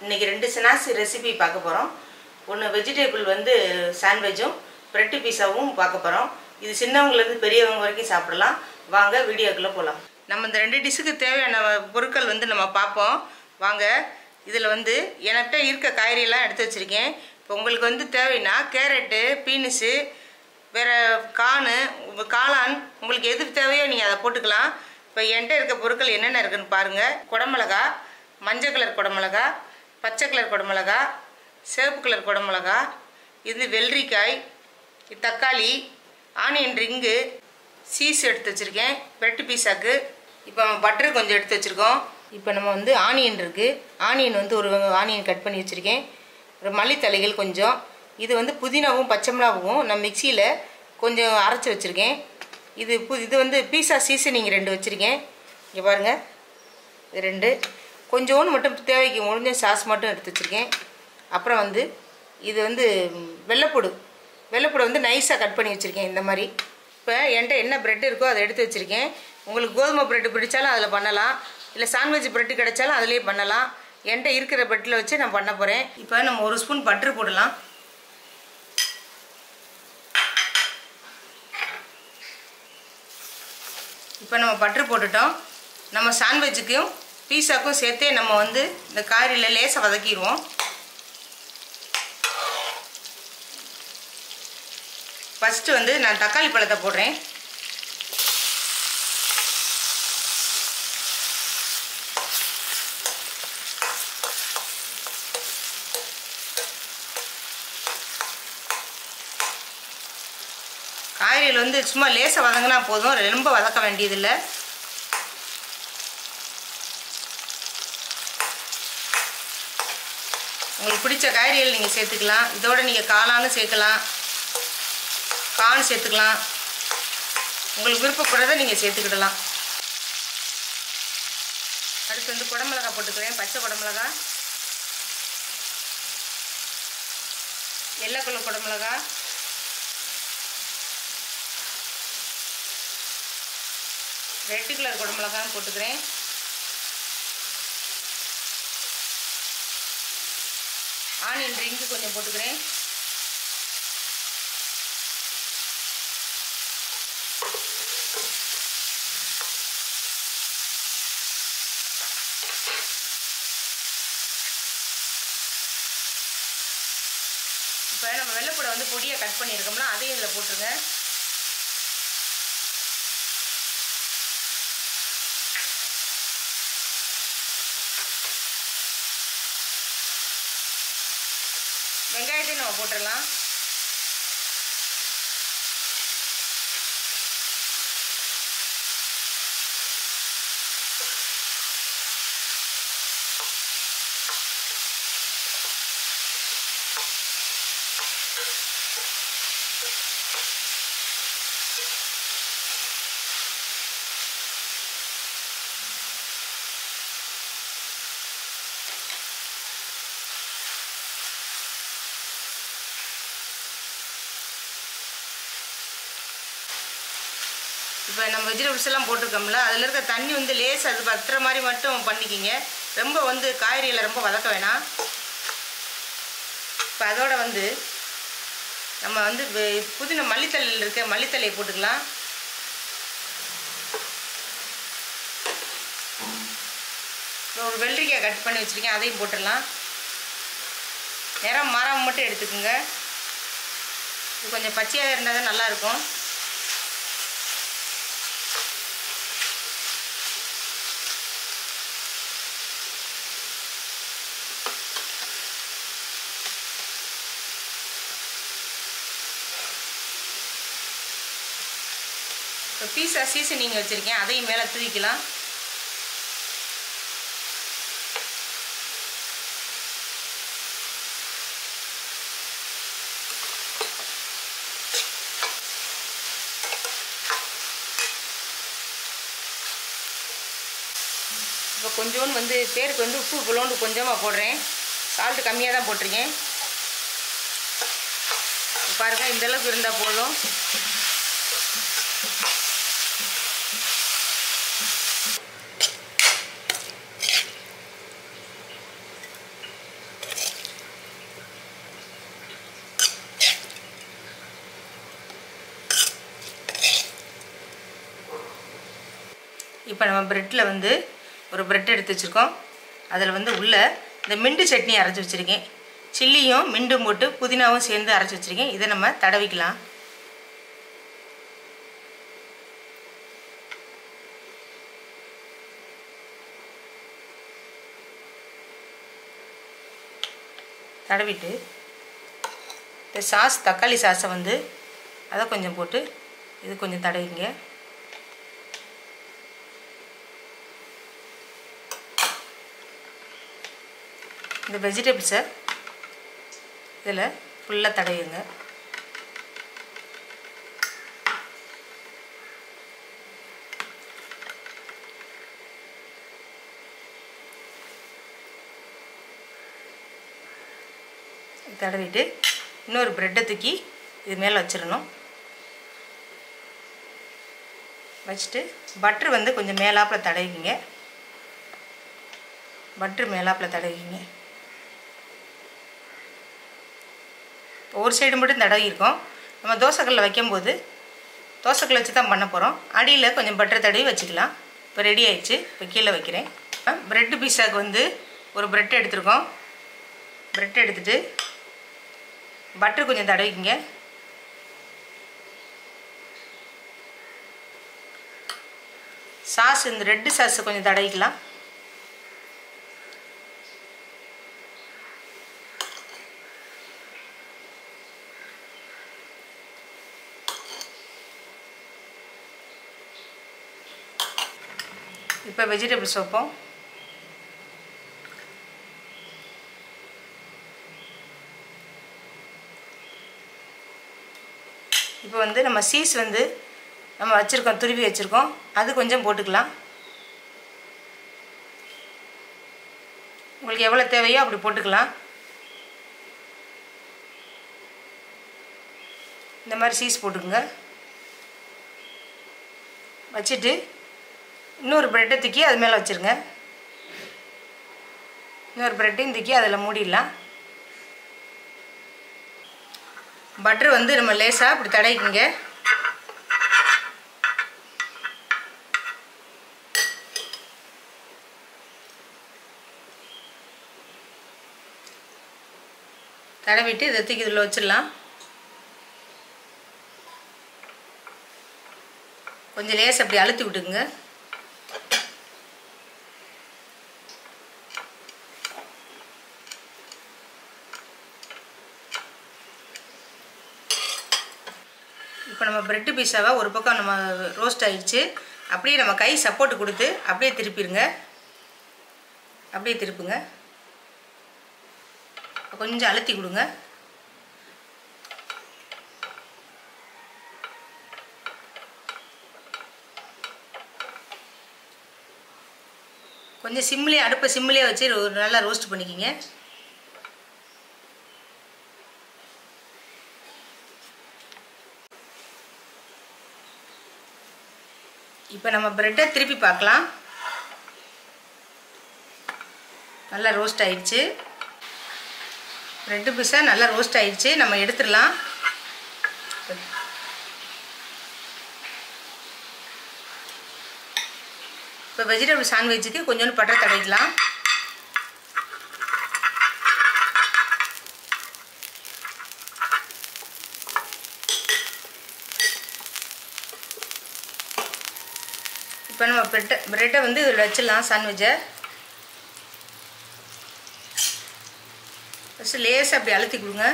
இன்னைக்கு ரெண்டு snacks recipe பார்க்க போறோம். ஒன்னு வெஜிடபிள் வந்து சாண்ட்விச்சும் பிரெட் பீஸாவும் பார்க்க போறோம். இது சின்னவங்கல இருந்து பெரியவங்க வரைக்கும் சாப்பிடலாம். வாங்க வீடியோக்குள்ள போலாம். நம்ம இந்த ரெண்டு டிஷ்க்கு தேவையான பொருட்கள் வந்து நம்ம பாப்போம். வாங்க. இதுல வந்து என்கிட்ட இருக்க காய்கறி எல்லாம் எடுத்து வச்சிருக்கேன். இப்போ உங்களுக்கு வந்து தேவைனா கேரட், பீன்ஸ், வேற கார்ன், காளான் உங்களுக்கு எது தேவையோ நீங்க அதை போட்டுக்கலாம். இப்போ என்கிட்ட இருக்க பொருட்கள் என்னென்ன இருக்குன்னு பாருங்க. குடமிளகா, மஞ்சள் கலர் குடமிளகா, பச்சை கலர் குடமிளகா, சிவப்பு கலர் குடமிளகா, இது வெள்ளரிக்காய், தக்காளி, ஆனியன் ரிங்கு, சீஸ் எடுத்து வச்சுருக்கேன் பிரெட் பீஸாக்கு. இப்போ நம்ம பட்டர் கொஞ்சம் எடுத்து வச்சுருக்கோம். இப்போ நம்ம வந்து ஆனியன் இருக்குது. ஆனியன் வந்து ஒரு ஆனியன் கட் பண்ணி வச்சுருக்கேன். ஒரு மல்லித்தலைகள் கொஞ்சம். இது வந்து புதினாவும் பச்சை மிளகாவும் நான் மிக்சியில் கொஞ்சம் அரைச்சி வச்சுருக்கேன். இது வந்து பீஸா சீசனிங் 2 வச்சுருக்கேன். இங்கே பாருங்கள், இது 2. கொஞ்சோண்டு மட்டும் தேவைக்கு முடிஞ்ச சாஸ் மட்டும் எடுத்து வச்சுருக்கேன். அப்புறம் வந்து இது வந்து வெள்ளைப்பூடு வந்து நைஸாக கட் பண்ணி வச்சுருக்கேன் இந்த மாதிரி. இப்போ என்கிட்ட என்ன ப்ரெட் இருக்கோ அதை எடுத்து வச்சுருக்கேன். உங்களுக்கு கோதுமை ப்ரெட்டு பிடிச்சாலும் அதில் பண்ணலாம், இல்லை சாண்ட்விச் ப்ரெட்டு கிடைச்சாலும் அதிலே பண்ணலாம். என்கிட்ட இருக்கிற ப்ரெட்டில் வச்சு நான் பண்ண போகிறேன். இப்போ நம்ம 1 ஸ்பூன் பட்டர் போடலாம். இப்போ நம்ம பட்டர் போட்டுட்டோம். நம்ம சாண்ட்விச்சுக்கும் பீஸாக்கும் சேர்த்தே நம்ம வந்து இந்த காய்கறியில் லேசாக வதக்கிடுவோம். ஃபஸ்ட்டு வந்து நான் தக்காளி பழத்தை போடுறேன். காய்கறியில் வந்து சும்மா லேசாக வதங்கினா போதும், ரொம்ப வதக்க வேண்டியதில்லை. உங்களுக்கு பிடிச்ச காய்கறிகள் நீங்கள் சேர்த்துக்கலாம். இதோட நீங்கள் காளானும் சேர்க்கலாம், கார்ன் சேர்த்துக்கலாம். உங்களுக்கு விருப்பப்படுறதை நீங்கள் சேர்த்துக்கிடலாம். அடுத்து வந்து குடமிளகா போட்டுக்கிறேன். பச்சை குடமிளகா, எல்லோ கலர் குடமிளகா, ரெட் கலர் குடமிளகான்னு போட்டுக்கிறேன். ஆனியன் ரிங்கு கொஞ்சம் போட்டுக்கிறேன். இப்போ நம்ம வெள்ளைப்பூடை வந்து பொடியாக கட் பண்ணியிருக்கோம்னா அதையும் இதில் போட்டுருங்க. வெங்காயத்தையும் நம்ம போட்டுடலாம். இப்போ நம்ம வெஜிடபிள்ஸ் எல்லாம் போட்டிருக்கோம்ல, அதில் இருக்க தண்ணி வந்து லேஸ் அது பத்துற மாதிரி மட்டும் பண்ணிக்கிங்க. ரொம்ப வந்து காய்கறியில் ரொம்ப வதக்க வேணாம். இப்போ அதோட வந்து நம்ம வந்து புதினா மல்லித்தலையில் இருக்க மல்லித்தலையை போட்டுக்கலாம். ஒரு வெள்ளரிக்காய் கட் பண்ணி வச்சுருக்கேன், அதையும் போட்டுடலாம். நிறம் மாறாமல் மட்டும் எடுத்துக்கோங்க. இது கொஞ்சம் பச்சையாக இருந்தால் தான் நல்லாயிருக்கும். இப்போ பீஸா சீசனிங் வச்சுருக்கேன், அதையும் மேலே தூக்கிக்கலாம். இப்போ கொஞ்சோண்டு வந்து பேருக்கு வந்து உப்பு புளோண்டு கொஞ்சமாக போடுறேன். சால்ட்டு கம்மியாக தான் போட்டிருக்கேன். பாருங்கள், இந்தளவுக்கு இருந்தால் போதும். இப்போ நம்ம ப்ரெட்டில் வந்து ஒரு ப்ரெட் எடுத்து வச்சுருக்கோம். அதில் வந்து உள்ள இந்த மிண்டு சட்னி அரைச்சி வச்சுருக்கேன். சில்லியும் மிண்டும் போட்டு புதினாவும் சேர்ந்து அரைச்சி வச்சுருக்கேன். இதை நம்ம தடவிக்கலாம். தடவிட்டு இந்த சாஸ், தக்காளி சாஸை வந்து அதை கொஞ்சம் போட்டு இது கொஞ்சம் தடவிங்க. இந்த வெஜிடபிள்ஸை இதில் ஃபுல்லாக தடவிங்க. தடவிட்டு இன்னொரு ப்ரெட்டை தூக்கி இது மேலே வச்சிடணும். வச்சுட்டு பட்டர் வந்து கொஞ்சம் மேலாப்பில் தடவிங்க. பட்டர் மேலாப்பில் தடவிங்க. ஒரு சைடு மட்டும் தடவி இருக்கோம். நம்ம தோசைக்கல்லில் வைக்கும்போது தோசைக்கல்லை வச்சு தான் பண்ண போகிறோம். அடியில் கொஞ்சம் பட்டர் தடவி வச்சுக்கலாம். இப்போ ரெடி ஆயிடுச்சு. இப்போ கீழே வைக்கிறேன். ப்ரெட்டு பீஸாவுக்கு வந்து ஒரு ப்ரெட் எடுத்துருக்கோம். ப்ரெட் எடுத்துகிட்டு பட்டர் கொஞ்சம் தடவிக்கிங்க. சாஸ், இந்த ரெட்டு சாஸை கொஞ்சம் தடவிக்கலாம். இப்போ வெஜிடபிள்ஸ் வைப்போம். இப்போ வந்து நம்ம சீஸ் வந்து நம்ம வச்சுருக்கோம், துருவி வச்சுருக்கோம், அது கொஞ்சம் போட்டுக்கலாம். உங்களுக்கு எவ்வளோ தேவையோ அப்படி போட்டுக்கலாம். இந்த மாதிரி சீஸ் போட்டுக்குங்க. வச்சுட்டு இன்னொரு ப்ரெட்டை தூக்கி அது மேலே வச்சுருங்க. இன்னொரு ப்ரெட்டையும் தூக்கி அதில் மூடிடலாம். பட்டர் வந்து நம்ம லேசாக இப்படி தடவிக்குங்க. தடவிட்டு இதை தூக்கி இதில் வச்சிடலாம். கொஞ்சம் லேசாக அப்படி அழுத்தி விட்டுக்குங்க. இப்போ நம்ம ப்ரெட்டு பீஸாவை ஒரு பக்கம் நம்ம ரோஸ்ட் ஆகிடுச்சு. அப்படியே நம்ம கை சப்போர்ட் கொடுத்து அப்படியே திருப்பிடுங்க. அப்படியே திருப்புங்க. கொஞ்சம் அழுத்தி கொடுங்க. கொஞ்சம் சிம்லேயே, அடுப்பை சிம்லேயே வச்சு நல்லா ரோஸ்ட் பண்ணிக்கிங்க. இப்போ நம்ம ப்ரெட்டை திருப்பி பார்க்கலாம். நல்லா ரோஸ்ட் ஆயிடுச்சு. ப்ரெட்டு பீஸா நல்லா ரோஸ்ட் ஆயிடுச்சு. நம்ம எடுத்துடலாம். இப்போ வெஜிடபிள் சாண்ட்விச்சுக்கு கொஞ்சோண்டு பட்டர் தடவிக்கலாம். இப்போ நம்ம ப்ரெட்டை வந்து இதில் வச்சிடலாம். சாண்ட்விச்சை ஃபஸ்ட்டு லேசாக அப்படி அழுத்தி கொடுங்க.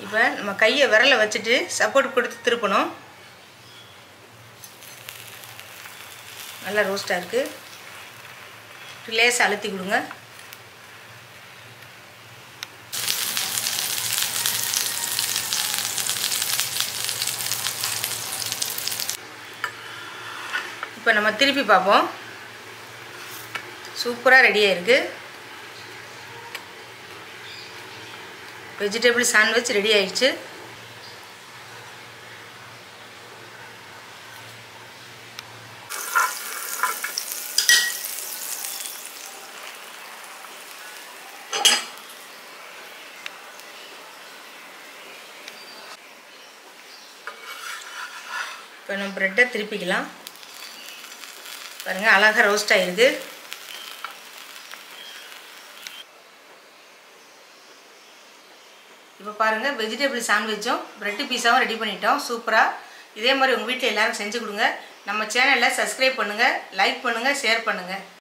இப்போ நம்ம கையை விரலை வச்சுட்டு சப்போர்ட் கொடுத்து திருப்பணும். நல்லா ரோஸ்ட்டாக இருக்குது. லேசாக அழுத்தி கொடுங்க. இப்போ நம்ம திருப்பி பார்ப்போம். சூப்பராக ரெடியாக இருக்குது. வெஜிடபிள் சாண்ட்விச் ரெடி ஆயிடுச்சு. இப்போ நம்ம ப்ரெட்டை திருப்பிக்கலாம். பாருங்கள், அழகாக ரோஸ்ட் ஆகிருக்கு. இப்போ பாருங்கள், வெஜிடபிள் சாண்ட்விச்சும் ப்ரெட்டு பீஸாவும் ரெடி பண்ணிட்டோம். சூப்பராக. இதே மாதிரி உங்கள் வீட்டில் எல்லோரும் செஞ்சு கொடுங்க. நம்ம சேனலை சப்ஸ்கிரைப் பண்ணுங்கள், லைக் பண்ணுங்கள், ஷேர் பண்ணுங்கள்.